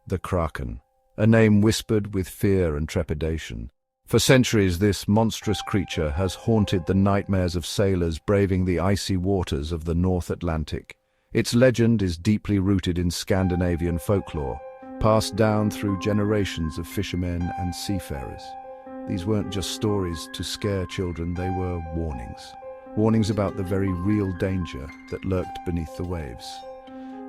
The Kraken, a name whispered with fear and trepidation. For centuries, this monstrous creature has haunted the nightmares of sailors braving the icy waters of the North Atlantic. Its legend is deeply rooted in Scandinavian folklore, passed down through generations of fishermen and seafarers. These weren't just stories to scare children, they were warnings. Warnings about the very real danger that lurked beneath the waves.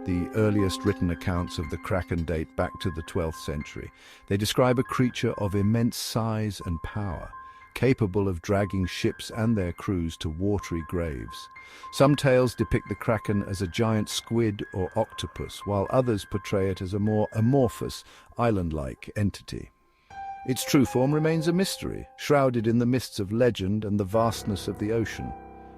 The earliest written accounts of the Kraken date back to the 12th century. They describe a creature of immense size and power, capable of dragging ships and their crews to watery graves. Some tales depict the Kraken as a giant squid or octopus, while others portray it as a more amorphous, island-like entity. Its true form remains a mystery, shrouded in the mists of legend and the vastness of the ocean.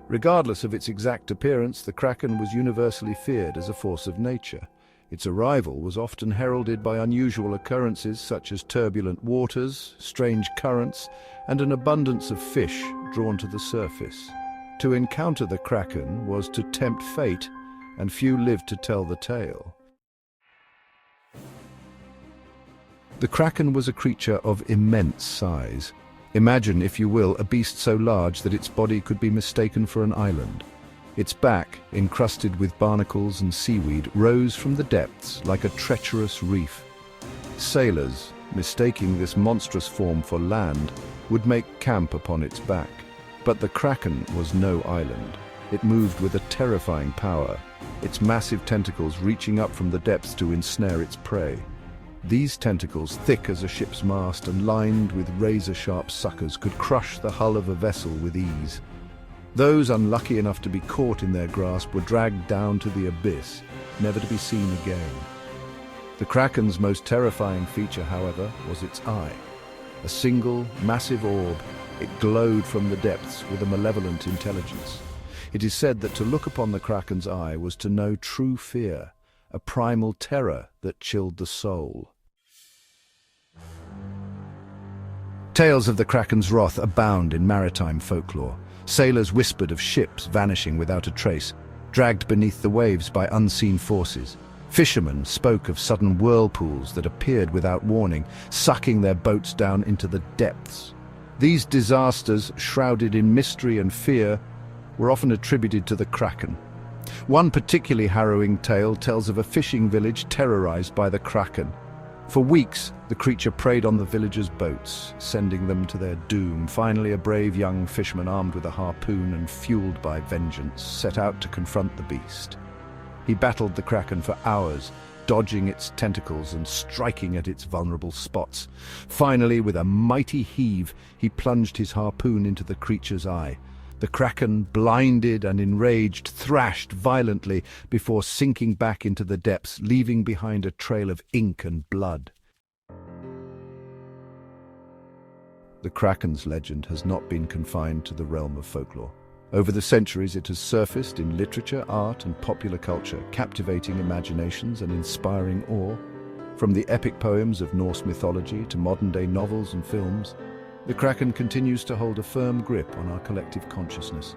Regardless of its exact appearance, the Kraken was universally feared as a force of nature. Its arrival was often heralded by unusual occurrences such as turbulent waters, strange currents, and an abundance of fish drawn to the surface. To encounter the Kraken was to tempt fate, and few lived to tell the tale. The Kraken was a creature of immense size. Imagine, if you will, a beast so large that its body could be mistaken for an island. Its back, encrusted with barnacles and seaweed, rose from the depths like a treacherous reef. Sailors, mistaking this monstrous form for land, would make camp upon its back. But the Kraken was no island. It moved with a terrifying power, its massive tentacles reaching up from the depths to ensnare its prey. These tentacles, thick as a ship's mast and lined with razor-sharp suckers, could crush the hull of a vessel with ease. Those unlucky enough to be caught in their grasp were dragged down to the abyss, never to be seen again. The Kraken's most terrifying feature, however, was its eye. A single, massive orb, it glowed from the depths with a malevolent intelligence. It is said that to look upon the Kraken's eye was to know true fear, a primal terror that chilled the soul. Tales of the Kraken's wrath abound in maritime folklore. Sailors whispered of ships vanishing without a trace, dragged beneath the waves by unseen forces. Fishermen spoke of sudden whirlpools that appeared without warning, sucking their boats down into the depths. These disasters, shrouded in mystery and fear, were often attributed to the Kraken. One particularly harrowing tale tells of a fishing village terrorized by the Kraken. For weeks, the creature preyed on the villagers' boats, sending them to their doom. Finally, a brave young fisherman armed with a harpoon and fueled by vengeance set out to confront the beast. He battled the Kraken for hours, dodging its tentacles and striking at its vulnerable spots. Finally, with a mighty heave, he plunged his harpoon into the creature's eye. The Kraken, blinded and enraged, thrashed violently before sinking back into the depths, leaving behind a trail of ink and blood. The Kraken's legend has not been confined to the realm of folklore. Over the centuries, it has surfaced in literature, art, and popular culture, captivating imaginations and inspiring awe. From the epic poems of Norse mythology to modern-day novels and films, the Kraken continues to hold a firm grip on our collective consciousness.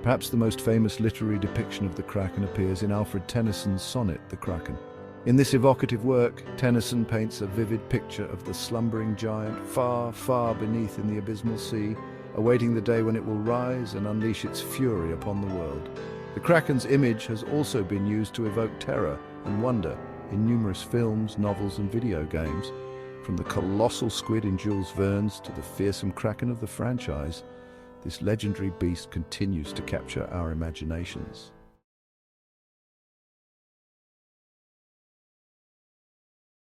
Perhaps the most famous literary depiction of the Kraken appears in Alfred Tennyson's sonnet, The Kraken. In this evocative work, Tennyson paints a vivid picture of the slumbering giant far, far beneath in the abysmal sea, awaiting the day when it will rise and unleash its fury upon the world. The Kraken's image has also been used to evoke terror and wonder in numerous films, novels, and video games. From the colossal squid in Jules Verne's to the fearsome Kraken of the franchise, this legendary beast continues to capture our imaginations.